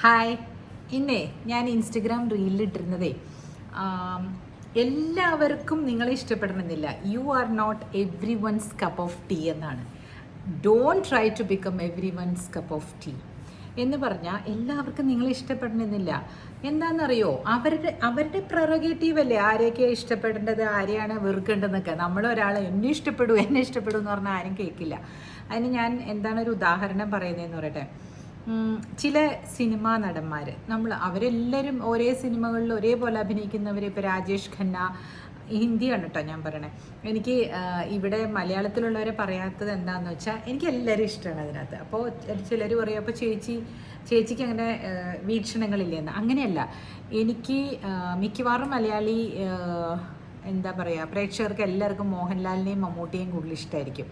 Hi. ഇന്നേ ഞാൻ Instagram റീലിലിട്ടിരുന്നതേ എല്ലാവർക്കും നിങ്ങളെ ഇഷ്ടപ്പെടണമെന്നില്ല. You are not everyone's cup of tea എന്നാണ്. Don't try to become everyone's cup of tea എന്ന് പറഞ്ഞാൽ എല്ലാവർക്കും നിങ്ങളെ ഇഷ്ടപ്പെടണമെന്നില്ല. എന്താണെന്നറിയോ, അവരുടെ പ്രൊറഗേറ്റീവ് അല്ലേ ആരെയൊക്കെ ഇഷ്ടപ്പെടേണ്ടത്, ആരെയാണ് വെറുക്കേണ്ടതെന്നൊക്കെ. നമ്മളൊരാളെ എന്നെ ഇഷ്ടപ്പെടൂ എന്ന് പറഞ്ഞാൽ ആരും കേൾക്കില്ല. അതിന് ഞാൻ എന്താണ് ഒരു ഉദാഹരണം പറയുന്നതെന്ന് പറയട്ടെ. ചില സിനിമാ നടന്മാർ അവരെല്ലാവരും ഒരേ സിനിമകളിൽ ഒരേപോലെ അഭിനയിക്കുന്നവർ. ഇപ്പോൾ രാജേഷ് ഖന്ന, ഹിന്ദിയാണ് കേട്ടോ ഞാൻ പറയണേ. എനിക്ക് ഇവിടെ മലയാളത്തിലുള്ളവരെ പറയാത്തത് എന്താണെന്ന് വെച്ചാൽ എനിക്ക് എല്ലാവരും ഇഷ്ടമാണ് അതിനകത്ത്. അപ്പോൾ ചിലർ പറയും അപ്പോൾ ചേച്ചിക്ക് അങ്ങനെ വീക്ഷണങ്ങളില്ലെന്ന്. അങ്ങനെയല്ല, എനിക്ക് മിക്കവാറും മലയാളി എന്താ പറയുക, പ്രേക്ഷകർക്ക് എല്ലാവർക്കും മോഹൻലാലിനെയും മമ്മൂട്ടിയെയും കൂടുതൽ ഇഷ്ടമായിരിക്കും.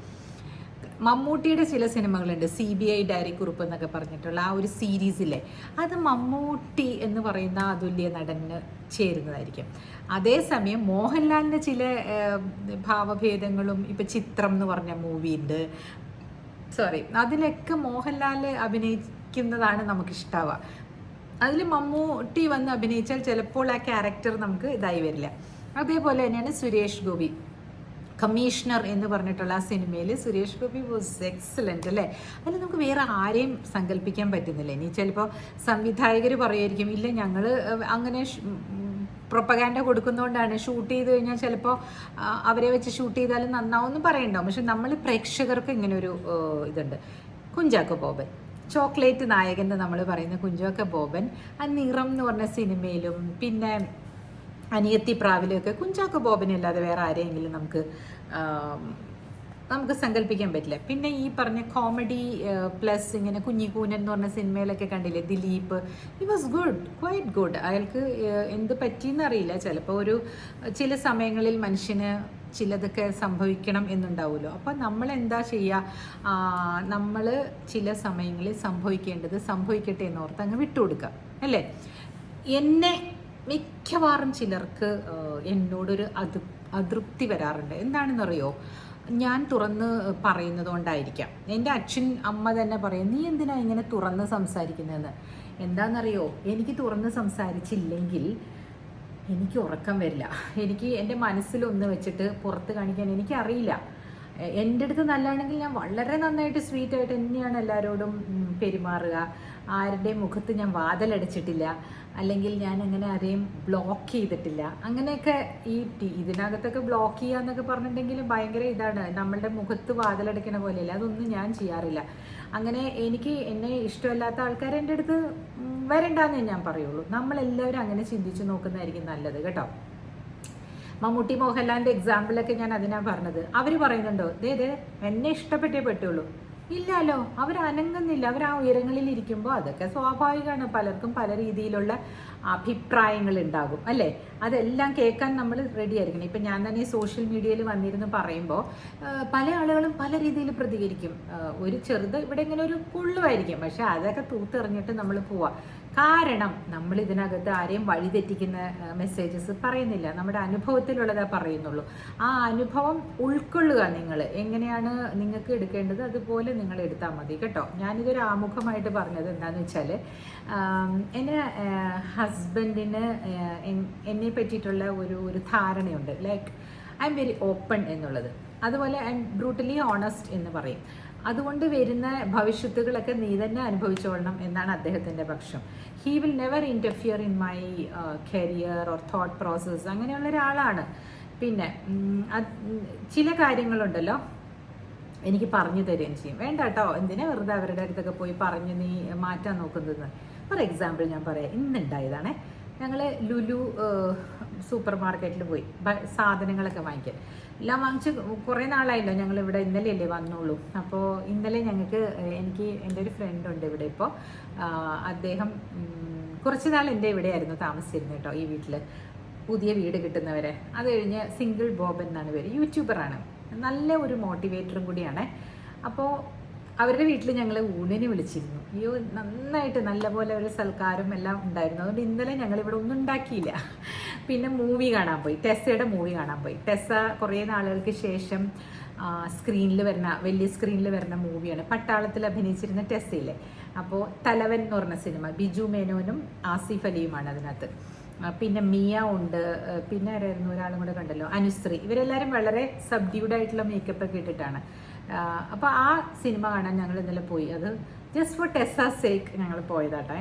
മമ്മൂട്ടിയുടെ ചില സിനിമകളുണ്ട്, CBI ഡയറിക്കുറിപ്പ് എന്നൊക്കെ പറഞ്ഞിട്ടുള്ള ആ ഒരു സീരീസിലെ, അത് മമ്മൂട്ടി എന്ന് പറയുന്ന അതുല്യ നടന് ചേരുന്നതായിരിക്കും. അതേസമയം മോഹൻലാലിൻ്റെ ചില ഭാവഭേദങ്ങളും, ഇപ്പം ചിത്രം എന്ന് പറഞ്ഞ മൂവിയുണ്ട്, അതിലൊക്കെ മോഹൻലാൽ അഭിനയിക്കുന്നതാണ് നമുക്കിഷ്ടാവുക. അതിൽ മമ്മൂട്ടി വന്ന് അഭിനയിച്ചാൽ ചിലപ്പോൾ ആ ക്യാരക്ടർ നമുക്ക് ഇതായി വരില്ല. അതേപോലെ തന്നെയാണ് സുരേഷ് ഗോപി. കമ്മീഷണർ എന്ന് പറഞ്ഞിട്ടുള്ള ആ സിനിമയിൽ സുരേഷ് ഗോപി വാസ് എക്സലൻ്റ് അല്ലേ. അതിൽ നമുക്ക് വേറെ ആരെയും സങ്കല്പിക്കാൻ പറ്റുന്നില്ല. ഇനി ചിലപ്പോൾ സംവിധായകർ പറയുമായിരിക്കും, ഇല്ല ഞങ്ങൾ അങ്ങനെ പ്രൊപ്പഗാൻഡ കൊടുക്കുന്നതുകൊണ്ടാണ്, ഷൂട്ട് ചെയ്ത് കഴിഞ്ഞാൽ ചിലപ്പോൾ അവരെ വെച്ച് ഷൂട്ട് ചെയ്താലും നന്നാവുമെന്ന് പറയണ്ടാവും. പക്ഷെ നമ്മൾ പ്രേക്ഷകർക്ക് ഇങ്ങനെ ഒരു ഇതുണ്ട്. കുഞ്ചാക്കോ ബോബൻ, ചോക്ലേറ്റ് നായകൻ എന്ന് നമ്മൾ പറയുന്ന കുഞ്ചാക്കോ ബോബൻ, ആ നിറം എന്ന് പറഞ്ഞ സിനിമയിലും പിന്നെ അനിയത്തി പ്രാവിലൊക്കെ കുഞ്ചാക്കോ ബോബനല്ലാതെ വേറെ ആരെയെങ്കിലും നമുക്ക് സങ്കല്പിക്കാൻ പറ്റില്ല. പിന്നെ ഈ പറഞ്ഞ കോമഡി പ്ലസ് ഇങ്ങനെ കുഞ്ഞിക്കൂനൻ എന്ന് പറഞ്ഞ സിനിമയിലൊക്കെ കണ്ടില്ലേ, Dileep, he was good, quite good. അയാൾക്ക് എന്ത് പറ്റിയെന്ന് അറിയില്ല. ചിലപ്പോൾ ചില സമയങ്ങളിൽ മനുഷ്യന് ചിലതൊക്കെ സംഭവിക്കണം എന്നുണ്ടാവുമല്ലോ. അപ്പോൾ നമ്മൾ എന്താ ചെയ്യുക, നമ്മൾ ചില സമയങ്ങളിൽ സംഭവിക്കേണ്ടത് സംഭവിക്കട്ടെ എന്നോർത്ത് അങ്ങ് വിട്ടുകൊടുക്കുക അല്ലേ. എന്നെ മിക്കവാറും ചിലർക്ക് എന്നോടൊരു അതൃപ്തി വരാറുണ്ട്. എന്താണെന്നറിയോ, ഞാൻ തുറന്ന് പറയുന്നത് കൊണ്ടായിരിക്കാം. എൻ്റെ അച്ഛൻ അമ്മ തന്നെ പറയും, നീ എന്തിനാ ഇങ്ങനെ തുറന്ന് സംസാരിക്കുന്നതെന്ന്. എന്താണെന്നറിയോ, എനിക്ക് തുറന്ന് സംസാരിച്ചില്ലെങ്കിൽ എനിക്ക് ഉറക്കം വരില്ല. എനിക്ക് എൻ്റെ മനസ്സിലൊന്ന് വെച്ചിട്ട് പുറത്ത് കാണിക്കാൻ എനിക്കറിയില്ല. എൻ്റെ അടുത്ത് നല്ലതാണെങ്കിൽ ഞാൻ വളരെ നന്നായിട്ട് സ്വീറ്റായിട്ട് തന്നെയാണ് എല്ലാവരോടും പെരുമാറുക. ആരുടെയും മുഖത്ത് ഞാൻ വാതിലടച്ചിട്ടില്ല, അല്ലെങ്കിൽ ഞാൻ അങ്ങനെ ആരെയും ബ്ലോക്ക് ചെയ്തിട്ടില്ല. അങ്ങനെയൊക്കെ ഇതിനകത്തൊക്കെ ബ്ലോക്ക് ചെയ്യുക എന്നൊക്കെ പറഞ്ഞിട്ടുണ്ടെങ്കിൽ ഭയങ്കര ഇതാണ്, നമ്മളുടെ മുഖത്ത് വാതിലടയ്ക്കണ പോലെയല്ല. അതൊന്നും ഞാൻ ചെയ്യാറില്ല. അങ്ങനെ എന്നെ ഇഷ്ടമല്ലാത്ത ആൾക്കാർ എൻ്റെ അടുത്ത് വരണ്ടെന്നേ ഞാൻ പറയുള്ളൂ. നമ്മളെല്ലാവരും അങ്ങനെ ചിന്തിച്ച് നോക്കുന്നതായിരിക്കും നല്ലത് കേട്ടോ. മമ്മൂട്ടി മോഹൻലാലിൻ്റെ എക്സാമ്പിളൊക്കെ ഞാൻ അതിനാണ് പറഞ്ഞത്. അവർ പറയുന്നുണ്ടോ, എന്നെ ഇഷ്ടപ്പെട്ടേ പറ്റുള്ളൂ? ഇല്ലല്ലോ, അവർ അനങ്ങുന്നില്ല. അവർ ആ ഉയരങ്ങളിൽ ഇരിക്കുമ്പോൾ അതൊക്കെ സ്വാഭാവികമാണ്. പലർക്കും പല രീതിയിലുള്ള അഭിപ്രായങ്ങൾ ഉണ്ടാകും അല്ലേ. അതെല്ലാം കേൾക്കാൻ നമ്മൾ റെഡി ആയിരിക്കണം. ഇപ്പം ഞാൻ തന്നെ സോഷ്യൽ മീഡിയയിൽ വന്നിരുന്ന് പറയുമ്പോൾ പല ആളുകളും പല രീതിയിൽ പ്രതികരിക്കും. ഒരു ചെറുത് ഇവിടെ ഇങ്ങനെ ഒരു കുള്ളുമായിരിക്കും, പക്ഷെ അതൊക്കെ തൂത്തെറിഞ്ഞിട്ട് നമ്മൾ പോവാം. കാരണം നമ്മൾ ഇതിനകത്ത് ആരെയും വഴിതെറ്റിക്കുന്ന മെസ്സേജസ് പറയുന്നില്ല, നമ്മുടെ അനുഭവത്തിലുള്ളതേ പറയുന്നുള്ളൂ. ആ അനുഭവം ഉൾക്കൊള്ളുക. നിങ്ങൾ എങ്ങനെയാണ് നിങ്ങൾക്ക് എടുക്കേണ്ടത് അതുപോലെ നിങ്ങൾ എടുത്താൽ മതി കേട്ടോ. ഞാനിതൊരു ആമുഖമായിട്ട് പറഞ്ഞത് എന്താണെന്ന് വെച്ചാൽ, എൻ്റെ ഹസ്ബൻഡിന് എന്നെ പറ്റിയിട്ടുള്ള ഒരു ധാരണയുണ്ട്. Like I am very open എന്നുള്ളത്. അതുപോലെ ഐ എം ബ്രൂട്ടലി ഓണസ്റ്റ് എന്ന് പറയും. അതുകൊണ്ട് വരുന്ന ഭവിഷ്യത്തുകളൊക്കെ നീ തന്നെ അനുഭവിച്ചോളണം എന്നാണ് അദ്ദേഹത്തിൻ്റെ പക്ഷം. He will never interfere in my career or thought process. അങ്ങനെയുള്ള ഒരാളാണ്. പിന്നെ ചില കാര്യങ്ങളുണ്ടല്ലോ എനിക്ക് പറഞ്ഞു തരുകയും ചെയ്യും. വേണ്ട കേട്ടോ, എന്തിനാ വെറുതെ അവരുടെ അടുത്തൊക്കെ പോയി പറഞ്ഞ് നീ മാറ്റാൻ നോക്കുന്നത്. ഫോർ എക്സാമ്പിൾ ഞാൻ പറയാം, ഇന്നുണ്ടായതാണേ. ഞങ്ങൾ ലുലു സൂപ്പർ മാർക്കറ്റിൽ പോയി സാധനങ്ങളൊക്കെ വാങ്ങിക്കാൻ. എല്ലാം വാങ്ങിച്ച് കുറേ നാളായല്ലോ, ഞങ്ങളിവിടെ ഇന്നലെയല്ലേ വന്നുള്ളൂ. അപ്പോൾ ഇന്നലെ എനിക്ക് എൻ്റെ ഒരു ഫ്രണ്ടുണ്ട് ഇവിടെ. ഇപ്പോൾ അദ്ദേഹം കുറച്ച് നാൾ എൻ്റെ ഇവിടെയായിരുന്നു താമസിച്ചിരുന്നത് കേട്ടോ, ഈ വീട്ടിൽ. പുതിയ വീട് കിട്ടുന്നവരെ. അത് കഴിഞ്ഞ് സിംഗിൾ ബോബൻ എന്നാണ് പേര്, യൂട്യൂബറാണ്, നല്ല ഒരു മോട്ടിവേറ്ററും കൂടിയാണ്. അപ്പോൾ അവരുടെ വീട്ടിൽ ഞങ്ങൾ ഊണിന് വിളിച്ചിരുന്നു. നന്നായിട്ട് നല്ലപോലെ ഒരു സൽക്കാരം എല്ലാം ഉണ്ടായിരുന്നു. അതുകൊണ്ട് ഇന്നലെ ഞങ്ങളിവിടെ ഒന്നും ഉണ്ടാക്കിയില്ല. പിന്നെ മൂവി കാണാൻ പോയി, ടെസ്സയുടെ മൂവി കാണാൻ പോയി. ടെസ്സ കുറേ നാളുകൾക്ക് ശേഷം സ്ക്രീനിൽ വരുന്ന വലിയ സ്ക്രീനിൽ വരുന്ന മൂവിയാണ്. പട്ടാളത്തിൽ അഭിനയിച്ചിരുന്ന ടെസ്സയിലെ അപ്പോൾ തലവൻ എന്ന് പറഞ്ഞ സിനിമ, ബിജു മേനോനും ആസിഫ് അലിയുമാണ് അതിനകത്ത്. പിന്നെ മിയ ഉണ്ട്, പിന്നെ ആരായിരുന്നു ഒരാളും കൂടെ കണ്ടല്ലോ, അനുശ്രീ. ഇവരെല്ലാവരും വളരെ സബ്ഡ്യൂഡ് ആയിട്ടുള്ള മേക്കപ്പ് ഒക്കെ ഇട്ടിട്ടാണ്. അപ്പോൾ ആ സിനിമ കാണാൻ ഞങ്ങൾ ഇന്നലെ പോയി. അത് ജസ്റ്റ് ഫോർ ടെസ്സാ സേക്ക് ഞങ്ങൾ പോയതാട്ടോ.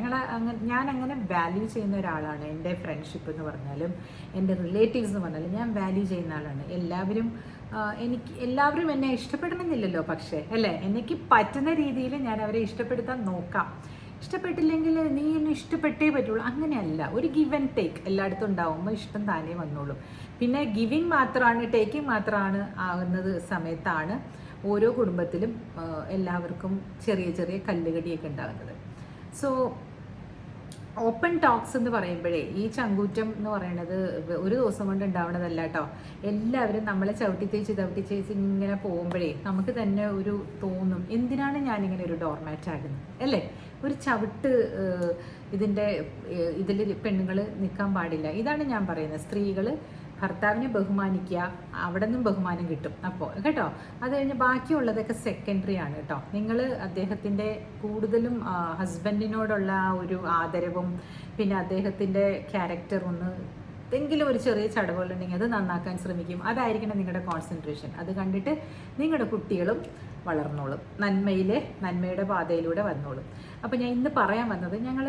ഞാൻ അങ്ങനെ വാല്യൂ ചെയ്യുന്ന ഒരാളാണ്. എൻ്റെ ഫ്രണ്ട്ഷിപ്പ് എന്ന് പറഞ്ഞാലും എൻ്റെ റിലേറ്റീവ്സ് എന്ന് പറഞ്ഞാലും ഞാൻ വാല്യൂ ചെയ്യുന്ന ആളാണ്. എല്ലാവരും എന്നെ ഇഷ്ടപ്പെടണമെന്നില്ലല്ലോ, പക്ഷേ അല്ലേ, എനിക്ക് പറ്റുന്ന രീതിയിൽ ഞാൻ അവരെ ഇഷ്ടപ്പെടുത്താൻ നോക്കാം. ഇഷ്ടപ്പെട്ടില്ലെങ്കിൽ നീ എന്നെ ഇഷ്ടപ്പെട്ടേ പറ്റുള്ളൂ, അങ്ങനെയല്ല. ഒരു ഗിവ് ആൻഡ് ടേക്ക് എല്ലായിടത്തും ഉണ്ടാവുമ്പോൾ ഇഷ്ടം താനേ വന്നോളും. പിന്നെ ഗിവിങ് മാത്രമാണ്, ടേക്കിങ് മാത്രമാണ് ആകുന്നത് സമയത്താണ് ഓരോ കുടുംബത്തിലും എല്ലാവർക്കും ചെറിയ ചെറിയ കല്ലുകടിയൊക്കെ ഉണ്ടാകുന്നത്. സോ ഓപ്പൺ ടോക്സ് എന്ന് പറയുമ്പോഴേ ഈ ചങ്കൂറ്റം എന്ന് പറയുന്നത് ഒരു ദിവസം കൊണ്ട് ഉണ്ടാവുന്നതല്ല കേട്ടോ. എല്ലാവരും നമ്മളെ ചവിട്ടി തേച്ച് ഇങ്ങനെ പോകുമ്പോഴേ നമുക്ക് തന്നെ ഒരു തോന്നും, എന്തിനാണ് ഞാനിങ്ങനെ ഒരു ഡോർമാറ്റ് ആകുന്നത്, അല്ലേ? ഒരു ചവിട്ട് ഇതിൽ പെണ്ണുങ്ങൾ നിൽക്കാൻ പാടില്ല. ഇതാണ് ഞാൻ പറയുന്നത്. സ്ത്രീകൾ ഭർത്താവിനെ ബഹുമാനിക്കുക, അവിടെ നിന്നും ബഹുമാനം കിട്ടും. അപ്പോൾ കേട്ടോ, അത് കഴിഞ്ഞ് ബാക്കിയുള്ളതൊക്കെ സെക്കൻഡറി ആണ് കേട്ടോ. നിങ്ങൾ അദ്ദേഹത്തിൻ്റെ കൂടുതലും ഹസ്ബൻഡിനോടുള്ള ഒരു ആദരവും പിന്നെ അദ്ദേഹത്തിൻ്റെ ക്യാരക്ടർ എന്തെങ്കിലും ഒരു ചെറിയ ചടവുകളുണ്ടെങ്കിൽ അത് നന്നാക്കാൻ ശ്രമിക്കും. അതായിരിക്കണം നിങ്ങളുടെ കോൺസെൻട്രേഷൻ. അത് കണ്ടിട്ട് നിങ്ങളുടെ കുട്ടികളും വളർന്നോളും, നന്മയുടെ പാതയിലൂടെ വന്നോളും. അപ്പോൾ ഞാൻ ഇന്ന് പറയാൻ വന്നത്, ഞങ്ങൾ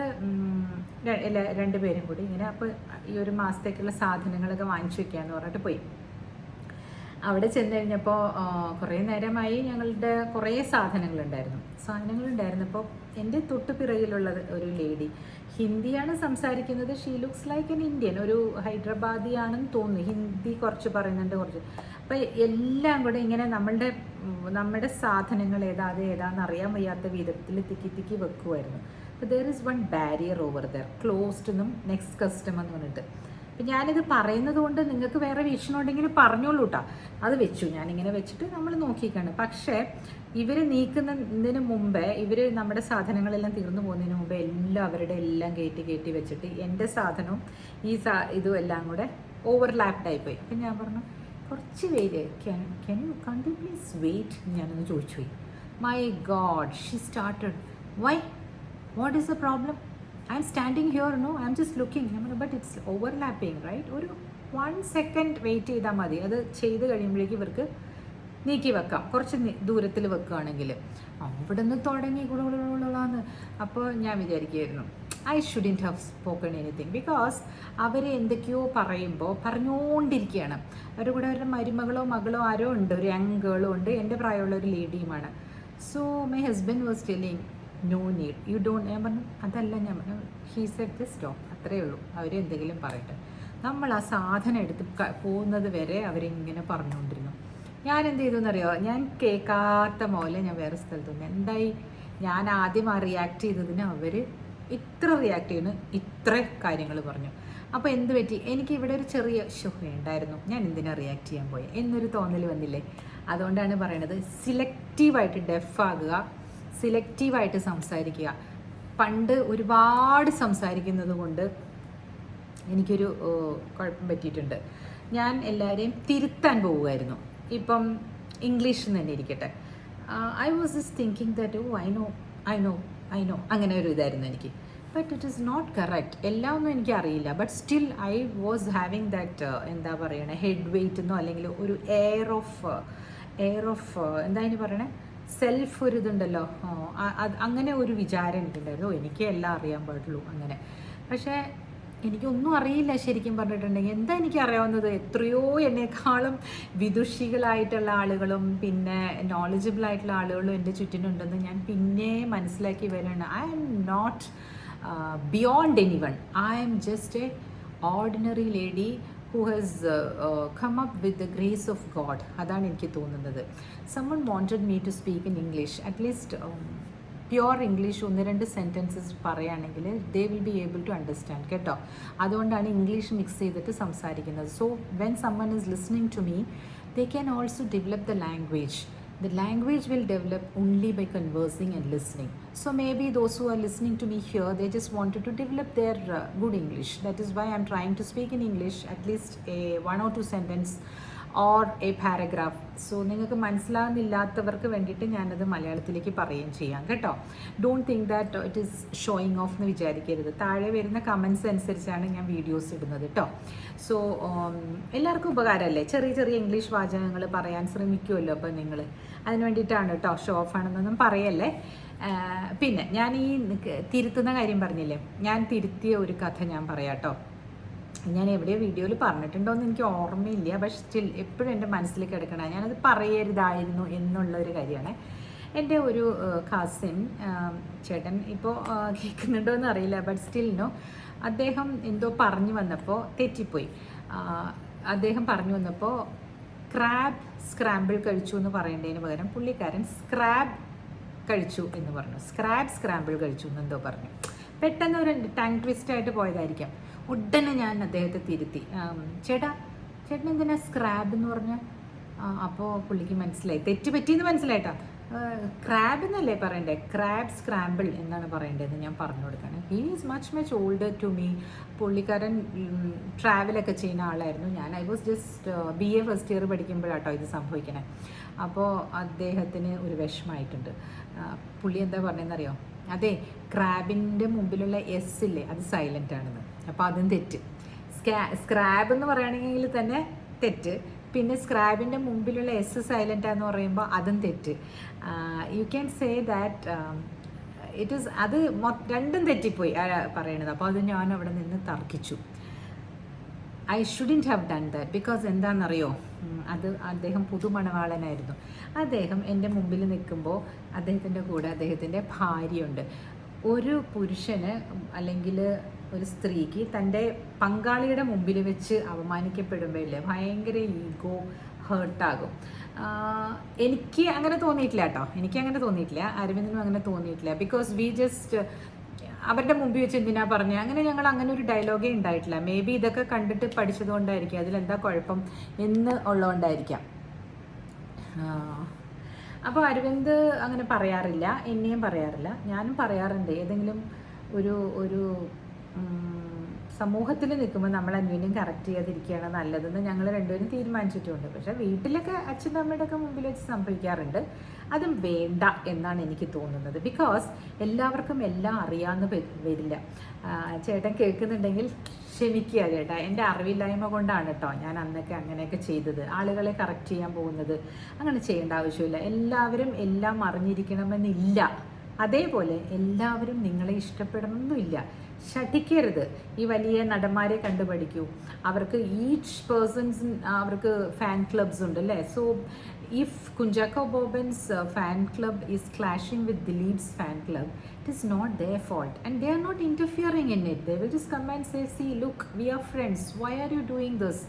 രണ്ടുപേരും കൂടി ഇങ്ങനെ അപ്പോൾ ഈ ഒരു മാസത്തേക്കുള്ള സാധനങ്ങളൊക്കെ വാങ്ങിച്ചു വെക്കാമെന്ന് പറഞ്ഞിട്ട് പോയി. അവിടെ ചെന്ന് കഴിഞ്ഞപ്പോൾ കുറേ നേരമായി ഞങ്ങളുടെ കുറേ സാധനങ്ങളുണ്ടായിരുന്നപ്പോൾ എൻ്റെ തൊട്ട് പിറകിലുള്ളത് ഒരു ലേഡി ഹിന്ദിയാണ് സംസാരിക്കുന്നത്. She looks like an Indian, ഒരു ഹൈദരാബാദിയാണെന്ന് തോന്നുന്നു. ഹിന്ദി കുറച്ച് പറയുന്നുണ്ട്, കുറച്ച്. അപ്പോൾ എല്ലാം കൂടെ ഇങ്ങനെ നമ്മുടെ സാധനങ്ങൾ ഏതാണെന്ന് അറിയാൻ വയ്യാത്ത വിധത്തിൽ തിക്കി വെക്കുമായിരുന്നു. അപ്പോൾ there is one barrier over there, closed എന്നും നെക്സ്റ്റ് കസ്റ്റമർ എന്ന് പറഞ്ഞിട്ട്. അപ്പം ഞാനിത് പറയുന്നത് കൊണ്ട് നിങ്ങൾക്ക് വേറെ വീക്ഷണം ഉണ്ടെങ്കിൽ പറഞ്ഞോളൂ കേട്ടോ. അത് വെച്ചു, ഞാനിങ്ങനെ വെച്ചിട്ട് നമ്മൾ നോക്കിക്കാണ്. പക്ഷേ ഇവർ നീക്കുന്നതിന് മുമ്പേ, നമ്മുടെ സാധനങ്ങളെല്ലാം തീർന്നു പോകുന്നതിന് മുമ്പേ അവരുടെ എല്ലാം കയറ്റി വെച്ചിട്ട് എൻ്റെ സാധനവും ഇതും എല്ലാം കൂടെ ഓവർലാപ്ഡായിപ്പോയി. അപ്പം ഞാൻ പറഞ്ഞു, കുറച്ച് wait, can you please wait, ഞാനൊന്ന് ചോദിച്ചു പോയി. My god, she started, why, what is the problem? I'm standing here, no, I'm just looking. But it's overlapping, right? ഒരു 1 സെക്കൻഡ് വെയിറ്റ് ചെയ്താൽ മതി. അത് ചെയ്ത് കഴിയുമ്പോഴേക്കും ഇവർക്ക് നീക്കി വെക്കാം, കുറച്ച് ദൂരത്തിൽ വെക്കുകയാണെങ്കിൽ. അവിടെ നിന്ന് തുടങ്ങി കുളകുളകുളാന്ന്. അപ്പോൾ ഞാൻ വിചാരിക്കുകയായിരുന്നു, I shouldn't have spoken anything, because അവർ എന്തൊക്കെയോ പറഞ്ഞുകൊണ്ടിരിക്കുകയാണ്. അവരുടെ കൂടെ അവരുടെ മകളോ ആരോ ഉണ്ട്, ഒരു യങ് ഗേളും ഉണ്ട്, എൻ്റെ പ്രായമുള്ള ഒരു ലേഡിയുമാണ്. So my husband was telling, no need, you don't. ഞാൻ പറഞ്ഞു, അതല്ല, ഹീ സെഡ് ജസ്റ്റ് സ്റ്റോപ്പ്, അത്രയേ ഉള്ളൂ, അവരെന്തെങ്കിലും പറയട്ടെ. നമ്മൾ ആ സാധനം എടുത്ത് പോകുന്നത് വരെ അവരിങ്ങനെ പറഞ്ഞുകൊണ്ടിരുന്നു. ഞാൻ എന്ത് ചെയ്തു എന്നറിയോ, ഞാൻ കേൾക്കാത്ത പോലെ ഞാൻ വേറെ സ്ഥലത്ത് നിന്ന് എന്തായി, ഞാൻ ആദ്യം റിയാക്ട് ചെയ്തതിന് അവർ ഇത്ര റിയാക്ട് ചെയ്യുന്നു, ഇത്ര കാര്യങ്ങൾ പറഞ്ഞു. അപ്പോൾ എന്ത് പറ്റി, എനിക്ക് ഇവിടെ ഒരു ചെറിയ വേണ്ടായിരുന്നു, ഞാൻ എന്തിനാ റിയാക്ട് ചെയ്യാൻ പോയി എന്നൊരു തോന്നൽ വന്നില്ലേ. അതുകൊണ്ടാണ് പറയണത്, സിലക്റ്റീവായിട്ട് ഡെഫാകുക, സിലക്റ്റീവായിട്ട് സംസാരിക്കുക. പണ്ട് ഒരുപാട് സംസാരിക്കുന്നത് കൊണ്ട് എനിക്കൊരു കുഴപ്പം പറ്റിയിട്ടുണ്ട്. ഞാൻ എല്ലാവരെയും തിരുത്താൻ പോവുമായിരുന്നു. ഇപ്പം ഇംഗ്ലീഷിൽ നിന്ന് തന്നെ ഇരിക്കട്ടെ, I was just thinking that I know അങ്ങനെ ഒരു ഇതായിരുന്നു എനിക്ക്. But it is not correct. എല്ലാം ഒന്നും എനിക്ക് അറിയില്ല, but still I was having that എന്താ പറയണേ, ഹെഡ് വെയ്റ്റ് എന്നോ അല്ലെങ്കിൽ ഒരു എയർ ഓഫ് എന്താ അതിന് പറയണേ, സെൽഫ് ഒരു ഇതുണ്ടല്ലോ, അങ്ങനെ ഒരു വിചാരം എനിക്കുണ്ടായിരുന്നു. എനിക്ക് എല്ലാം അറിയാൻ പാടുള്ളൂ അങ്ങനെ. പക്ഷേ എനിക്കൊന്നും അറിയില്ല ശരിക്കും പറഞ്ഞിട്ടുണ്ടെങ്കിൽ. എന്താ എനിക്ക് അറിയാവുന്നത്, എത്രയോ എന്നെക്കാളും വിദുഷികളായിട്ടുള്ള ആളുകളും പിന്നെ നോളജബിൾ ആയിട്ടുള്ള ആളുകളും എൻ്റെ ചുറ്റിനുണ്ടെന്ന് ഞാൻ പിന്നെ മനസ്സിലാക്കി വരികയാണ്. I am not beyond anyone, I am just a ordinary lady who has come up with the grace of God. അതാണ് എനിക്ക് തോന്നുന്നത്. Someone wanted me to speak in English, at least pure English 1-2 sentences പറയുകയാണെങ്കിൽ they will be able to understand കേട്ടോ. അതുകൊണ്ടാണ് English mix ചെയ്തിട്ട് സംസാരിക്കുന്നത്. So when someone is listening to me, they can also develop the language. The language will develop only by conversing and listening. So maybe those who are listening to me here, they just wanted to develop their good English. That is why I'm trying to speak in English, at least a 1 or 2 sentence or A paragraph. So നിങ്ങൾക്ക് മനസ്സിലാകുന്നില്ലാത്തവർക്ക് വേണ്ടിയിട്ട് ഞാനത് മലയാളത്തിലേക്ക് പറയുകയും ചെയ്യാം കേട്ടോ. Don't think that it is showing of എന്ന് വിചാരിക്കരുത്. താഴെ വരുന്ന കമൻസ് അനുസരിച്ചാണ് ഞാൻ വീഡിയോസ് ഇടുന്നത് കേട്ടോ. സോ എല്ലാവർക്കും ഉപകാരമല്ലേ, ചെറിയ ചെറിയ ഇംഗ്ലീഷ് വാചകങ്ങൾ പറയാൻ ശ്രമിക്കുമല്ലോ. അപ്പോൾ നിങ്ങൾ അതിന് വേണ്ടിയിട്ടാണ് കേട്ടോ, ഷോ ഓഫ് ആണെന്നൊന്നും പറയല്ലേ. പിന്നെ ഞാൻ ഈ തിരുത്തുന്ന കാര്യം പറഞ്ഞില്ലേ, ഞാൻ തിരുത്തിയ ഒരു കഥ ഞാൻ പറയാം കേട്ടോ. ഞാൻ എവിടെയോ വീഡിയോയിൽ പറഞ്ഞിട്ടുണ്ടോയെന്ന് എനിക്ക് ഓർമ്മയില്ല, പക്ഷെ സ്റ്റിൽ എപ്പോഴും എൻ്റെ മനസ്സിൽ കിടക്കണ, ഞാനത് പറയരുതായിരുന്നു എന്നുള്ളൊരു കാര്യമാണ്. എൻ്റെ ഒരു കസിൻ ചേട്ടൻ ഇപ്പോൾ കേൾക്കുന്നുണ്ടോ എന്ന് അറിയില്ല, ബട്ട് സ്റ്റിൽ നോ, അദ്ദേഹം എന്തോ പറഞ്ഞു വന്നപ്പോൾ തെറ്റിപ്പോയി. അദ്ദേഹം പറഞ്ഞു വന്നപ്പോൾ ക്രാബ് സ്ക്രാമ്പിൾ കഴിച്ചു എന്ന് പറയേണ്ടതിന് പകരം പുള്ളിക്കാരൻ സ്ക്രാബ് കഴിച്ചു എന്ന് പറഞ്ഞു. സ്ക്രാമ്പിൾ കഴിച്ചു എന്നെന്തോ പറഞ്ഞു. പെട്ടെന്ന് ഒരു ടങ് ട്വിസ്റ്റ് ആയിട്ട് പോയതായിരിക്കാം. ഉടനെ ഞാൻ അദ്ദേഹത്തെ തിരുത്തി, ചേട്ടൻ എന്തിനാ സ്ക്രാബ് എന്ന് പറഞ്ഞ? അപ്പോൾ പുള്ളിക്ക് മനസ്സിലായി, തെറ്റ് പറ്റിയെന്ന് മനസ്സിലായിട്ടാ. ക്രാബ് എന്നല്ലേ പറയണ്ടേ, ക്രാബ് സ്ക്രാമ്പിൾ എന്നാണ് പറയേണ്ടതെന്ന് ഞാൻ പറഞ്ഞു കൊടുക്കുകയാണ്. He is much older to me. പുള്ളിക്കാരൻ ട്രാവലൊക്കെ ചെയ്യുന്ന ആളായിരുന്നു. ഞാൻ I was just BA first year പഠിക്കുമ്പോഴാട്ടോ ഇത് സംഭവിക്കണേ. അപ്പോൾ അദ്ദേഹത്തിന് ഒരു വിഷമമായിട്ടുണ്ട്. പുള്ളി എന്താ പറഞ്ഞതെന്നറിയോ? അതെ, ക്രാബിൻ്റെ മുമ്പിലുള്ള എസ് ഇല്ലേ, അത് സൈലൻ്റ് ആണെന്ന്. അപ്പോൾ അതും തെറ്റ്. സ്ക്രാബ് എന്ന് പറയുകയാണെങ്കിൽ തന്നെ തെറ്റ്. പിന്നെ സ്ക്രാബിൻ്റെ മുമ്പിലുള്ള എസ് സൈലൻ്റ് ആണെന്ന് പറയുമ്പോൾ അതും തെറ്റ്. You can say that it is, അത് രണ്ടും തെറ്റിപ്പോയി പറയണത്. അപ്പോൾ അത് ഞാൻ അവിടെ നിന്ന് തർക്കിച്ചു. I shouldn't have done that. Because എന്താണെന്നറിയോ, അത് അദ്ദേഹം പുതുമണവാളനായിരുന്നു. അദ്ദേഹം എൻ്റെ മുമ്പിൽ നിൽക്കുമ്പോൾ അദ്ദേഹത്തിൻ്റെ കൂടെ അദ്ദേഹത്തിൻ്റെ ഭാര്യയുണ്ട്. ഒരു പുരുഷന് അല്ലെങ്കിൽ ഒരു സ്ത്രീക്ക് തൻ്റെ പങ്കാളിയുടെ മുമ്പിൽ വെച്ച് അവമാനിക്കപ്പെടുമ്പോഴില്ലേ ഭയങ്കര ഈഗോ ഹേർട്ടാകും. എനിക്ക് അങ്ങനെ തോന്നിയിട്ടില്ല കേട്ടോ, എനിക്കങ്ങനെ തോന്നിയിട്ടില്ല, അരവിന്ദനും അങ്ങനെ തോന്നിയിട്ടില്ല. ബിക്കോസ് വി ജസ്റ്റ് അവരുടെ മുമ്പിൽ വെച്ച് എന്തിനാ പറഞ്ഞത്, അങ്ങനെ ഞങ്ങൾ അങ്ങനെ ഒരു ഡയലോഗേ ഉണ്ടായിട്ടില്ല. മേ ബി ഇതൊക്കെ കണ്ടിട്ട് പഠിച്ചതുകൊണ്ടായിരിക്കും, അതിലെന്താ കുഴപ്പം എന്ന് ഉള്ളതുകൊണ്ടായിരിക്കാം. അപ്പോൾ അരവിന്ദ് അങ്ങനെ പറയാറില്ല, എന്നെയും പറയാറില്ല, ഞാനും പറയാറുണ്ട്. ഏതെങ്കിലും ഒരു സമൂഹത്തിൽ നിൽക്കുമ്പോൾ നമ്മൾ അന്യോന്യം കറക്റ്റ് ചെയ്യാതിരിക്കുകയാണ് നല്ലതെന്ന് ഞങ്ങൾ രണ്ടുപേരും തീരുമാനിച്ചിട്ടുണ്ട്. പക്ഷേ വീട്ടിലൊക്കെ അച്ഛനും അമ്മയുടെ ഒക്കെ മുമ്പിൽ വെച്ച് സംഭവിക്കാറുണ്ട്. അതും വേണ്ട എന്നാണ് എനിക്ക് തോന്നുന്നത്. ബിക്കോസ് എല്ലാവർക്കും എല്ലാം അറിയാമെന്ന് വരില്ല. ചേട്ടൻ കേൾക്കുന്നുണ്ടെങ്കിൽ ക്ഷമിക്കുക ചേട്ടാ, എൻ്റെ അറിവില്ലായ്മ കൊണ്ടാണ് കേട്ടോ ഞാൻ അന്നൊക്കെ അങ്ങനെയൊക്കെ ചെയ്തത്. ആളുകളെ കറക്റ്റ് ചെയ്യാൻ പോകുന്നത്, അങ്ങനെ ചെയ്യേണ്ട ആവശ്യമില്ല. എല്ലാവരും എല്ലാം അറിഞ്ഞിരിക്കണമെന്നില്ല. അതേപോലെ എല്ലാവരും നിങ്ങളെ ഇഷ്ടപ്പെടണമെന്നില്ല. ശഠിക്കരുത്. ഈ വലിയ നടന്മാരെ കണ്ടുപഠിക്കൂ. അവർക്ക് ഈച്ച് പേഴ്സൺസ് അവർക്ക് ഫാൻ ക്ലബ്സ് ഉണ്ട് അല്ലേ. So if Kunjaka Bobben's fan club is clashing with Dileep's fan club, it is not their fault and they are not interfering in it. They will just come and say, see, look, we are friends, why are you doing this?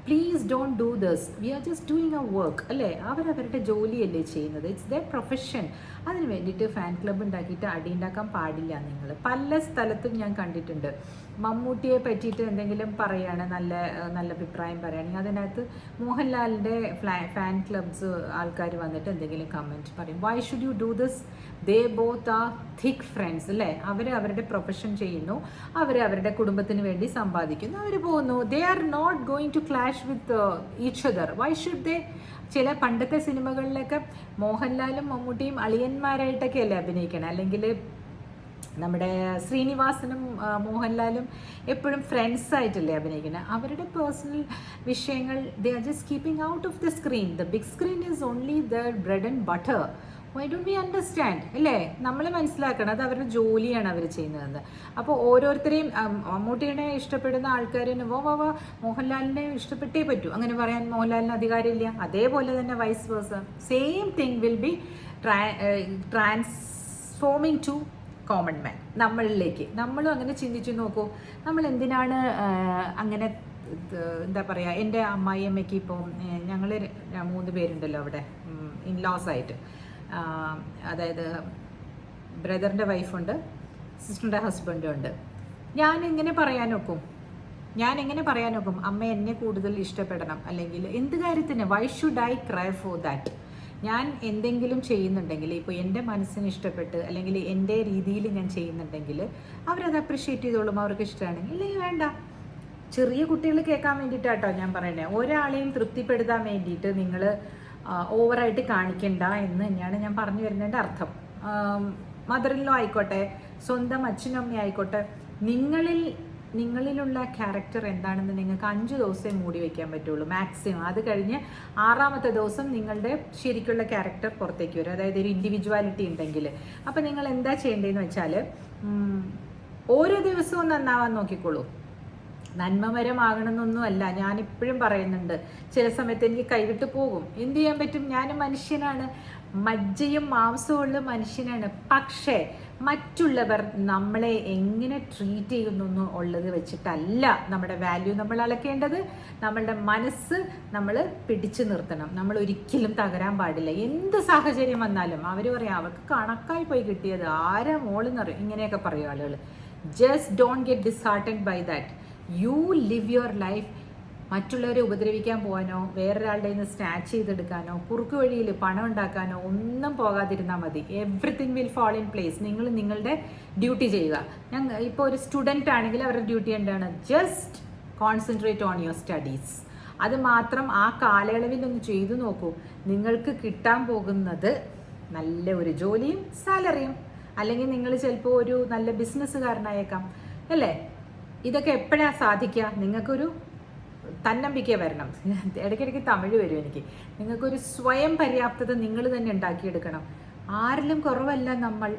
Please don't do this, we are just doing our work അല്ലേ. അവരവരുടെ ജോലിയല്ലേ ചെയ്യുന്നത്, it's there profession. അതിന് വേണ്ടിയിട്ട് fan club ഉണ്ടാക്കിയിട്ട് അടി ഉണ്ടാക്കാൻ പാടില്ല. നിങ്ങൾ പല സ്ഥലത്തും ഞാൻ കണ്ടിട്ടുണ്ട്. മമ്മൂട്ടിയെ പറ്റിയിട്ട് എന്തെങ്കിലും പറയുകയാണ്, നല്ല അഭിപ്രായം പറയുകയാണെങ്കിൽ അതിനകത്ത് മോഹൻലാലിൻ്റെ ഫാൻ ക്ലബ്സ് ആൾക്കാർ വന്നിട്ട് എന്തെങ്കിലും കമൻറ്റ് പറയും. Why should you do this? They both are thick friends അല്ലേ. അവർ അവരുടെ പ്രൊഫഷൻ ചെയ്യുന്നു, അവർ അവരുടെ കുടുംബത്തിന് വേണ്ടി സമ്പാദിക്കുന്നു, അവർ പോകുന്നു. They are not going to clash with each other. Why should they? ചില പണ്ടത്തെ സിനിമകളിലൊക്കെ മോഹൻലാലും മമ്മൂട്ടിയും അളിയന്മാരായിട്ടൊക്കെ അല്ലേ അഭിനയിക്കണം, അല്ലെങ്കിൽ നമ്മുടെ ശ്രീനിവാസനും മോഹൻലാലും എപ്പോഴും ഫ്രണ്ട്സ് ആയിട്ടല്ലേ അഭിനയിക്കുന്നത്. അവരുടെ പേഴ്സണൽ വിഷയങ്ങൾ they are just keeping out of the screen. The big screen is only the bread and butter. Why don't we understand അല്ലേ? നമ്മൾ മനസ്സിലാക്കണം അത് അവരുടെ ജോലിയാണ് അവർ ചെയ്യുന്നതെന്ന്. അപ്പോൾ ഓരോരുത്തരെയും മമ്മൂട്ടിയെ ഇഷ്ടപ്പെടുന്ന ആൾക്കാരിന് മോഹൻലാലിനെ ഇഷ്ടപ്പെട്ടേ പറ്റൂ അങ്ങനെ പറയാൻ മോഹൻലാലിന് അധികാരമില്ല. അതേപോലെ തന്നെ vice versa same thing will be transforming to common man. നമ്മളിലേക്ക് നമ്മളും അങ്ങനെ ചിന്തിച്ചു നോക്കൂ. നമ്മൾ എന്തിനാണ് അങ്ങനെ എന്താ പറയുക, എൻ്റെ അമ്മായിയമ്മയ്ക്ക് ഇപ്പോൾ ഞങ്ങൾ 3 പേരുണ്ടല്ലോ അവിടെ ഇൻലോസ് ആയിട്ട്. അതായത് ബ്രദറിൻ്റെ വൈഫുണ്ട്, സിസ്റ്ററിൻ്റെ ഹസ്ബൻഡും ഉണ്ട്. ഞാൻ എങ്ങനെ പറയാൻ നോക്കും അമ്മ എന്നെ കൂടുതൽ ഇഷ്ടപ്പെടണം, അല്ലെങ്കിൽ എന്ത് കാര്യത്തിന്? Why should I cry for that? ഞാൻ എന്തെങ്കിലും ചെയ്യുന്നുണ്ടെങ്കിൽ, ഇപ്പോൾ എൻ്റെ മനസ്സിന് ഇഷ്ടപ്പെട്ട് അല്ലെങ്കിൽ എൻ്റെ രീതിയിൽ ഞാൻ ചെയ്യുന്നുണ്ടെങ്കിൽ അവരത് അപ്രിഷ്യേറ്റ് ചെയ്തോളും, അവർക്ക് ഇഷ്ടമാണെങ്കിൽ. ഇല്ലെങ്കിൽ വേണ്ട. ചെറിയ കുട്ടികൾ കേൾക്കാൻ വേണ്ടിയിട്ടാട്ടോ ഞാൻ പറയണേ. ഒരാളെയും തൃപ്തിപ്പെടുത്താൻ വേണ്ടിയിട്ട് നിങ്ങൾ ഓവറായിട്ട് കാണിക്കണ്ട എന്ന് തന്നെയാണ് ഞാൻ പറഞ്ഞു വരുന്നതിൻ്റെ അർത്ഥം. മദറിലോ ആയിക്കോട്ടെ, സ്വന്തം അച്ഛനും അമ്മയും ആയിക്കോട്ടെ, നിങ്ങളിലുള്ള ക്യാരക്ടർ എന്താണെന്ന് നിങ്ങൾക്ക് 5 ദിവസമേ മൂടി വയ്ക്കാൻ പറ്റുള്ളൂ മാക്സിമം. അത് കഴിഞ്ഞ് 6ാമത്തെ ദിവസം നിങ്ങളുടെ ശരിക്കുള്ള ക്യാരക്ടർ പുറത്തേക്ക് വരും, അതായത് ഒരു ഇൻഡിവിജ്വാലിറ്റി ഉണ്ടെങ്കിൽ. അപ്പം നിങ്ങൾ എന്താ ചെയ്യേണ്ടതെന്ന് വെച്ചാൽ ഓരോ ദിവസവും നന്നാവാൻ നോക്കിക്കോളൂ. നന്മമരമാകണമെന്നൊന്നുമല്ല, ഞാനിപ്പോഴും പറയുന്നുണ്ട്. ചില സമയത്ത് എനിക്ക് കൈവിട്ട് പോകും, എന്ത് ചെയ്യാൻ പറ്റും, ഞാൻ മനുഷ്യനാണ്, മജ്ജയും മാംസവും ഉള്ള മനുഷ്യനാണ്. പക്ഷേ മറ്റുള്ളവർ നമ്മളെ എങ്ങനെ ട്രീറ്റ് ചെയ്യുന്നു ഉള്ളത് വെച്ചിട്ടല്ല നമ്മുടെ വാല്യൂ നമ്മൾ അളക്കേണ്ടത്. നമ്മളുടെ മനസ്സ് നമ്മൾ പിടിച്ചു നിർത്തണം. നമ്മൾ ഒരിക്കലും തകരാൻ പാടില്ല. എന്ത് സാഹചര്യം വന്നാലും അവർ പറയാം അവർക്ക് കണക്കായി പോയി കിട്ടിയത്, ആരാ മോളെന്ന് പറയും, ഇങ്ങനെയൊക്കെ പറയും ആളുകൾ. Just don't get disheartened by that. You live your life. മറ്റുള്ളവരെ ഉപദ്രവിക്കാൻ പോകാനോ വേറൊരാളുടെ നിന്ന് സ്നാച്ച് ചെയ്തെടുക്കാനോ കുറുക്ക് വഴിയിൽ പണം ഉണ്ടാക്കാനോ ഒന്നും പോകാതിരുന്നാൽ മതി. Everything will fall in place. നിങ്ങൾ നിങ്ങളുടെ ഡ്യൂട്ടി ചെയ്യുക. ഇപ്പോൾ ഒരു സ്റ്റുഡൻ്റ് ആണെങ്കിൽ അവരുടെ ഡ്യൂട്ടി എന്താണ്? Just concentrate on your studies. അത് മാത്രം ആ കാലയളവിൽ ഒന്ന് ചെയ്തു നോക്കൂ. നിങ്ങൾക്ക് കിട്ടാൻ പോകുന്നത് നല്ല ഒരു ജോലിയും സാലറിയും. അല്ലെങ്കിൽ നിങ്ങൾ ചിലപ്പോൾ ഒരു നല്ല ബിസിനസ്സുകാരനായേക്കാം, അല്ലേ? ഇതൊക്കെ എപ്പോഴാണ് സാധിക്കുക? നിങ്ങൾക്കൊരു തന്നമ്പിക്ക വരണം. ഇടയ്ക്കിടയ്ക്ക് തമിഴ് വരും എനിക്ക്. നിങ്ങൾക്കൊരു സ്വയം പര്യാപ്തത നിങ്ങൾ തന്നെ ഉണ്ടാക്കിയെടുക്കണം. ആരിലും കുറവല്ല നമ്മൾ.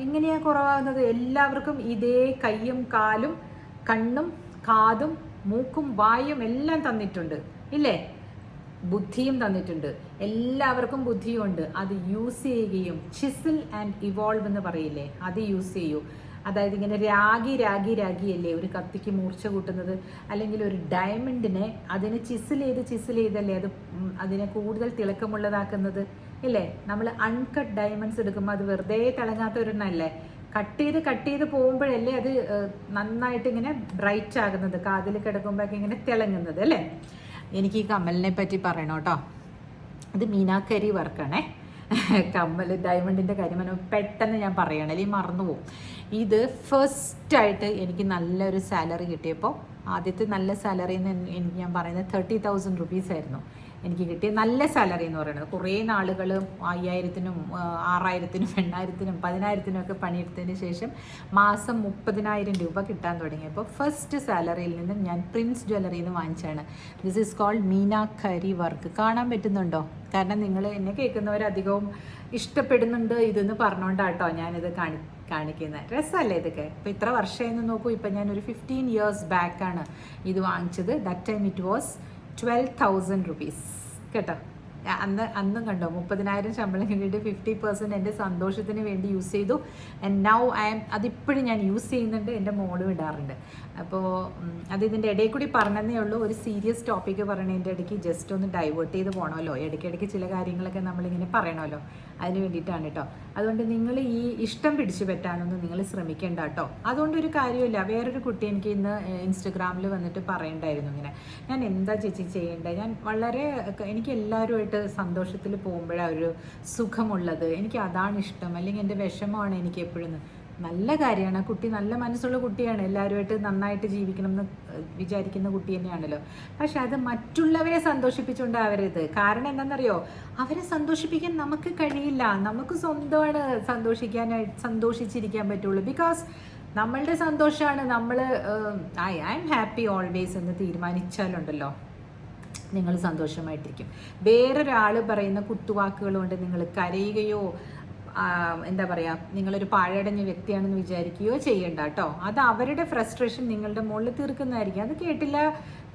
എങ്ങനെയാണ് കുറവാകുന്നത്? എല്ലാവർക്കും ഇതേ കയ്യും കാലും കണ്ണും കാതും മൂക്കും വായും എല്ലാം തന്നിട്ടുണ്ട്, ഇല്ലേ? ബുദ്ധിയും തന്നിട്ടുണ്ട്. എല്ലാവർക്കും ബുദ്ധിയുണ്ട്. അത് യൂസ് ചെയ്യുകയും ചിസിൽ ആൻഡ് ഇവോൾവ് എന്ന് പറയില്ലേ, അത് യൂസ് ചെയ്യൂ. അതായത് ഇങ്ങനെ രാഗിയല്ലേ ഒരു കത്തിക്ക് മൂർച്ച കൂട്ടുന്നത്, അല്ലെങ്കിൽ ഒരു ഡയമണ്ടിനെ അതിനെ ചിസിൽ ചെയ്തല്ലേ അതിനെ കൂടുതൽ തിളക്കമുള്ളതാക്കുന്നത്, ഇല്ലേ? നമ്മൾ അൺകട്ട് ഡയമണ്ട്സ് എടുക്കുമ്പോൾ അത് വെറുതെ തിളങ്ങാത്ത ഒരെണ്ണല്ലേ, കട്ട് ചെയ്ത് പോകുമ്പോഴല്ലേ അത് നന്നായിട്ട് ഇങ്ങനെ ബ്രൈറ്റ് ആകുന്നത്, കാതിൽ കിടക്കുമ്പോഴൊക്കെ ഇങ്ങനെ തിളങ്ങുന്നത്, അല്ലേ? എനിക്ക് ഈ കമ്മലിനെ പറ്റി പറയണം കേട്ടോ. ഇത് മീനാക്കരി വർക്കാണേ. കമ്മൽ ഡയമണ്ടിൻ്റെ കാര്യം പെട്ടെന്ന് ഞാൻ പറയണം, അല്ലെങ്കിൽ മറന്നുപോകും. ഇത് ഫസ്റ്റായിട്ട് എനിക്ക് നല്ലൊരു സാലറി കിട്ടിയപ്പോൾ, ആദ്യത്തെ നല്ല സാലറി എന്ന് എനിക്ക് ഞാൻ പറയുന്നത് 30,000 rupees ആയിരുന്നു എനിക്ക് കിട്ടിയ നല്ല സാലറി എന്ന് പറയുന്നത്. കുറേ നാളുകൾ 5,000-നും 6,000-നും 8,000-നും 10,000-നും ഒക്കെ പണിയെടുത്തതിന് ശേഷം മാസം 30,000 രൂപ കിട്ടാൻ തുടങ്ങിയപ്പോൾ ഫസ്റ്റ് സാലറിയിൽ നിന്നും ഞാൻ പ്രിൻസ് ജ്വല്ലറിയിൽ നിന്ന് വാങ്ങിച്ചാണ്. This is called meenakari work. കാണാൻ പറ്റുന്നുണ്ടോ? കാരണം നിങ്ങൾ എന്നെ കേൾക്കുന്നവരധികവും ഇഷ്ടപ്പെടുന്നുണ്ട് ഇതെന്ന് പറഞ്ഞുകൊണ്ടാട്ടോ ഞാനിത് കാണിക്കുന്നത്. രസമല്ലേ ഇതൊക്കെ? ഇപ്പോൾ ഇത്ര വർഷമായെന്ന് നോക്കൂ. ഇപ്പം ഞാനൊരു 15 years ബാക്കാണ് ഇത് വാങ്ങിച്ചത്. That time it was 12,000 rupees കേട്ടോ. അന്നും കണ്ടോ 30,000 ശമ്പളം കിട്ടിയിട്ട് 50% എൻ്റെ സന്തോഷത്തിന് വേണ്ടി യൂസ് ചെയ്തു. ആൻഡ് നൗ അതിപ്പോഴും ഞാൻ യൂസ് ചെയ്യുന്നുണ്ട്, എൻ്റെ മോളും ഇടാറുണ്ട്. അപ്പോൾ അത് ഇതിൻ്റെ ഇടയിൽ കൂടി പറഞ്ഞതേ ഉള്ളൂ. ഒരു സീരിയസ് ടോപ്പിക്ക് പറയണതിൻ്റെ ഇടയ്ക്ക് ജസ്റ്റ് ഒന്ന് ഡൈവേർട്ട് ചെയ്ത് പോകണമല്ലോ. ഇടയ്ക്കിടയ്ക്ക് ചില കാര്യങ്ങളൊക്കെ നമ്മളിങ്ങനെ പറയണമല്ലോ, അതിന് വേണ്ടിയിട്ടാണ് കേട്ടോ. അതുകൊണ്ട് നിങ്ങൾ ഈ ഇഷ്ടം പിടിച്ചു പറ്റാനൊന്നും നിങ്ങൾ ശ്രമിക്കേണ്ട കേട്ടോ. അതുകൊണ്ടൊരു കാര്യമില്ല. വേറൊരു കുട്ടി എനിക്ക് ഇന്ന് ഇൻസ്റ്റഗ്രാമിൽ വന്നിട്ട് പറയണ്ടായിരുന്നു ഇങ്ങനെ, ഞാൻ എന്താ ചേച്ചി ചെയ്യേണ്ടത്, ഞാൻ വളരെ എനിക്ക് എല്ലാവരുമായിട്ട് സന്തോഷത്തിൽ പോകുമ്പോഴാണ് ഒരു സുഖമുള്ളത്, എനിക്ക് അതാണ് ഇഷ്ടം, അല്ലെങ്കിൽ എൻ്റെ വിഷമമാണ് എനിക്ക് എപ്പോഴും. നല്ല കാര്യമാണ്, കുട്ടി നല്ല മനസ്സുള്ള കുട്ടിയാണ്, എല്ലാവരുമായിട്ട് നന്നായിട്ട് ജീവിക്കണം എന്ന് വിചാരിക്കുന്ന കുട്ടി തന്നെയാണല്ലോ. പക്ഷെ അത് മറ്റുള്ളവരെ സന്തോഷിപ്പിച്ചുകൊണ്ടാവരുത്. കാരണം എന്താണെന്നറിയോ, അവരെ സന്തോഷിപ്പിക്കാൻ നമുക്ക് കഴിയില്ല. നമുക്ക് സ്വന്തമാണ് സന്തോഷിച്ചിരിക്കാൻ പറ്റുള്ളൂ. ബിക്കോസ് നമ്മളുടെ സന്തോഷമാണ് നമ്മൾ ഐ ആം ഹാപ്പി ഓൾവേസ് എന്ന് തീരുമാനിച്ചാലുണ്ടല്ലോ നിങ്ങൾ സന്തോഷമായിട്ടിരിക്കും. വേറൊരാൾ പറയുന്ന കുത്തുവാക്കുകൾ കൊണ്ട് നിങ്ങൾ കരയുകയോ എന്താ പറയുക, നിങ്ങളൊരു പാഴടഞ്ഞ വ്യക്തിയാണെന്ന് വിചാരിക്കുകയോ ചെയ്യണ്ട കേട്ടോ. അത് അവരുടെ ഫ്രസ്ട്രേഷൻ നിങ്ങളുടെ മുകളിൽ തീർക്കുന്നതായിരിക്കും. അത് കേട്ടില്ല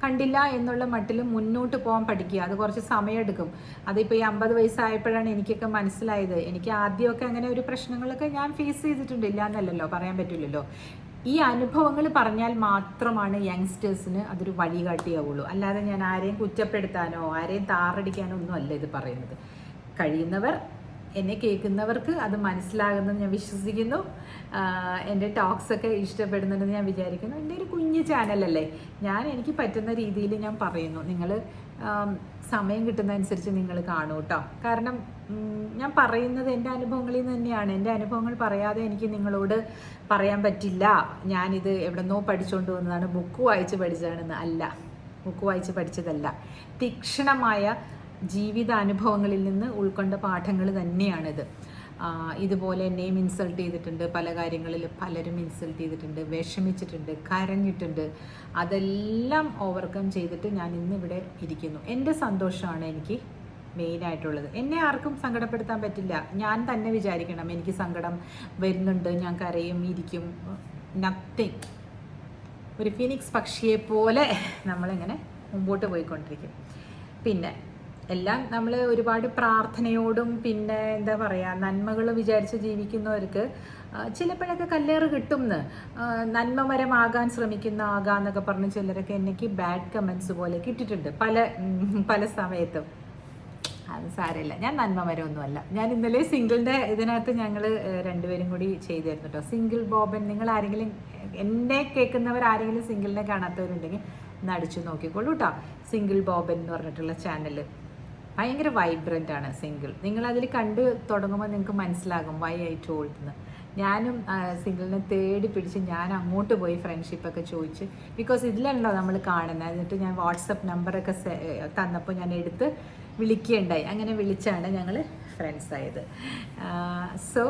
കണ്ടില്ല എന്നുള്ള മട്ടിൽ മുന്നോട്ട് പോകാൻ പഠിക്കുക. അത് കുറച്ച് സമയമെടുക്കും. അതിപ്പോൾ ഈ 50 വയസ്സായപ്പോഴാണ് എനിക്കൊക്കെ മനസ്സിലായത്. എനിക്ക് ആദ്യമൊക്കെ അങ്ങനെ ഒരു പ്രശ്നങ്ങളൊക്കെ ഞാൻ ഫേസ് ചെയ്തിട്ടുണ്ട്, ഇല്ല എന്നല്ലല്ലോ, പറയാൻ പറ്റില്ലല്ലോ. ഈ അനുഭവങ്ങൾ പറഞ്ഞാൽ മാത്രമാണ് യങ്സ്റ്റേഴ്സിന് അതൊരു വഴികാട്ടിയാവുള്ളൂ. അല്ലാതെ ഞാൻ ആരെയും കുറ്റപ്പെടുത്താനോ ആരെയും താറടിക്കാനോ ഒന്നും അല്ല ഇത് പറയുന്നത്. കഴിയുന്നവർ എന്നെ കേൾക്കുന്നവർക്ക് അത് മനസ്സിലാകുമെന്ന് ഞാൻ വിശ്വസിക്കുന്നു. എൻ്റെ ടോക്സൊക്കെ ഇഷ്ടപ്പെടുന്നുണ്ടെന്ന് ഞാൻ വിചാരിക്കുന്നു. എൻ്റെ ഒരു കുഞ്ഞു ചാനലല്ലേ, എനിക്ക് പറ്റുന്ന രീതിയിൽ ഞാൻ പറയുന്നു. നിങ്ങൾ സമയം കിട്ടുന്നതനുസരിച്ച് നിങ്ങൾ കാണൂ കേട്ടോ. കാരണം ഞാൻ പറയുന്നത് എൻ്റെ അനുഭവങ്ങളിൽ നിന്ന് തന്നെയാണ്. എൻ്റെ അനുഭവങ്ങൾ പറയാതെ എനിക്ക് നിങ്ങളോട് പറയാൻ പറ്റില്ല. ഞാനിത് എവിടെന്നോ പഠിച്ചുകൊണ്ട് വന്നതാണ്, ബുക്ക് വായിച്ച് പഠിച്ചതാണെന്ന് അല്ല, ബുക്ക് വായിച്ച് പഠിച്ചതല്ല. തീക്ഷ്ണമായ ജീവിതാനുഭവങ്ങളിൽ നിന്ന് ഉൾക്കൊണ്ട പാഠങ്ങൾ തന്നെയാണിത്. ഇതുപോലെ എന്നെയും ഇൻസൾട്ട് ചെയ്തിട്ടുണ്ട്, പല കാര്യങ്ങളിൽ പലരും ഇൻസൾട്ട് ചെയ്തിട്ടുണ്ട്, വിഷമിച്ചിട്ടുണ്ട്, കരഞ്ഞിട്ടുണ്ട്. അതെല്ലാം ഓവർകം ചെയ്തിട്ട് ഞാൻ ഇന്നിവിടെ ഇരിക്കുന്നു. എൻ്റെ സന്തോഷമാണ് എനിക്ക് മെയിനായിട്ടുള്ളത്. എന്നെ ആർക്കും സങ്കടപ്പെടുത്താൻ പറ്റില്ല. ഞാൻ തന്നെ വിചാരിക്കണം എനിക്ക് സങ്കടം വരുന്നുണ്ട്, ഞാൻ കരയും, ഇരിക്കും. നത്തിങ്. ഒരു ഫീനിക്സ് പക്ഷിയെ പോലെ നമ്മളിങ്ങനെ മുമ്പോട്ട് പോയിക്കൊണ്ടിരിക്കും. പിന്നെ എല്ലാം നമ്മൾ ഒരുപാട് പ്രാർത്ഥനയോടും പിന്നെ എന്താ പറയുക, നന്മകൾ വിചാരിച്ച് ജീവിക്കുന്നവർക്ക് ചിലപ്പോഴൊക്കെ കല്ലേറ് കിട്ടുമെന്ന്. നന്മമരമാകാൻ ആകാന്നൊക്കെ പറഞ്ഞ് ചിലരൊക്കെ എനിക്ക് ബാഡ് കമൻസ് പോലെ കിട്ടിയിട്ടുണ്ട് പല സമയത്തും. അത് സാരമില്ല, ഞാൻ നന്മമരമൊന്നുമല്ല. ഞാൻ ഇന്നലെ സിംഗിളിൻ്റെ ഇതിനകത്ത് ഞങ്ങൾ രണ്ടുപേരും കൂടി ചെയ്തിരുന്നു കേട്ടോ. സിംഗിൾ ബോബൻ, നിങ്ങൾ ആരെങ്കിലും എന്നെ കേൾക്കുന്നവർ ആരെങ്കിലും സിംഗിളിനെ കാണാത്തവരുണ്ടെങ്കിൽ ഒന്ന് അടിച്ചു നോക്കിക്കോളൂ കേട്ടോ. സിംഗിൾ ബോബൻ എന്ന് പറഞ്ഞിട്ടുള്ള ചാനൽ ഭയങ്കര വൈബ്രൻ്റ് ആണ് സിംഗിൾ. നിങ്ങളതിൽ കണ്ട് തുടങ്ങുമ്പോൾ നിങ്ങൾക്ക് മനസ്സിലാകും വൈ ഐ ടോൾഡ് എന്ന്. ഞാനും സിംഗിളിനെ തേടി പിടിച്ച് ഞാൻ അങ്ങോട്ട് പോയി ഫ്രണ്ട്ഷിപ്പൊക്കെ ചോദിച്ച്, ബിക്കോസ് ഇതിലല്ലോ നമ്മൾ കാണുന്നത്. എന്നിട്ട് ഞാൻ വാട്സപ്പ് നമ്പറൊക്കെ തന്നപ്പോൾ ഞാൻ എടുത്ത് വിളിക്കുകയുണ്ടായി. അങ്ങനെ വിളിച്ചാണ് ഞങ്ങൾ ഫ്രണ്ട്സായത്. സോ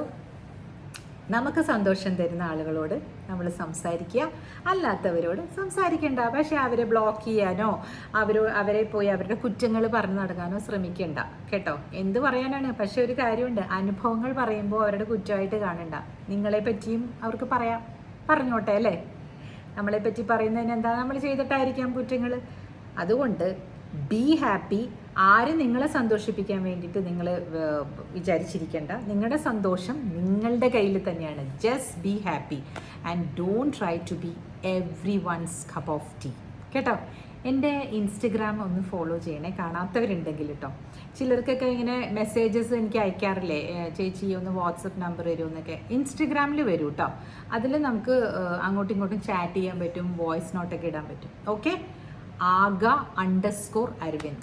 നമുക്ക് സന്തോഷം തരുന്ന ആളുകളോട് നമ്മൾ സംസാരിക്കുക, അല്ലാത്തവരോട് സംസാരിക്കേണ്ട. പക്ഷേ അവരെ ബ്ലോക്ക് ചെയ്യാനോ അവരെ പോയി അവരുടെ കുറ്റങ്ങൾ പറഞ്ഞു നടക്കാനോ ശ്രമിക്കേണ്ട കേട്ടോ. എന്ത് പറയാനാണ്? പക്ഷെ ഒരു കാര്യമുണ്ട്, അനുഭവങ്ങൾ പറയുമ്പോൾ അവരുടെ കുറ്റമായിട്ട് കാണണ്ട. നിങ്ങളെ പറ്റിയും അവർക്ക് പറഞ്ഞോട്ടെ അല്ലേ. നമ്മളെ പറ്റി പറയുന്നതിന് എന്താ, നമ്മൾ ചെയ്തിട്ടായിരിക്കാം കുറ്റങ്ങൾ. അതുകൊണ്ട് ബി ഹാപ്പി. ആരും നിങ്ങളെ സന്തോഷിപ്പിക്കാൻ വേണ്ടിയിട്ട് നിങ്ങൾ വിചാരിച്ചിരിക്കേണ്ട. നിങ്ങളുടെ സന്തോഷം നിങ്ങളുടെ കയ്യിൽ തന്നെയാണ്. Just be happy and don't try to be everyone's cup of tea കേട്ടോ. എൻ്റെ ഇൻസ്റ്റഗ്രാം ഒന്ന് ഫോളോ ചെയ്യണേ, കാണാത്തവരുണ്ടെങ്കിൽ കേട്ടോ. ചിലർക്കൊക്കെ ഇങ്ങനെ മെസ്സേജസ് എനിക്ക് അയക്കാറില്ലേ, ചേച്ചി ഒന്ന് വാട്സപ്പ് നമ്പർ വരുമെന്നൊക്കെ. ഇൻസ്റ്റഗ്രാമിൽ വരൂ കേട്ടോ. അതിൽ നമുക്ക് അങ്ങോട്ടും ഇങ്ങോട്ടും ചാറ്റ് ചെയ്യാൻ പറ്റും, വോയിസ് നോട്ടൊക്കെ ഇടാൻ പറ്റും. ഓക്കെ, AGA_Arvind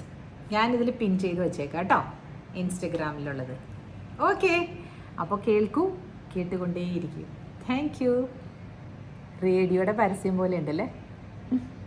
ഞാനിതിൽ പിൻ ചെയ്ത് വെച്ചേക്കാം കേട്ടോ, ഇൻസ്റ്റഗ്രാമിലുള്ളത്. ഓക്കെ, അപ്പോൾ കേട്ടുകൊണ്ടേയിരിക്കും. Thank you. റേഡിയോയുടെ പരസ്യം പോലെ ഉണ്ടല്ലേ.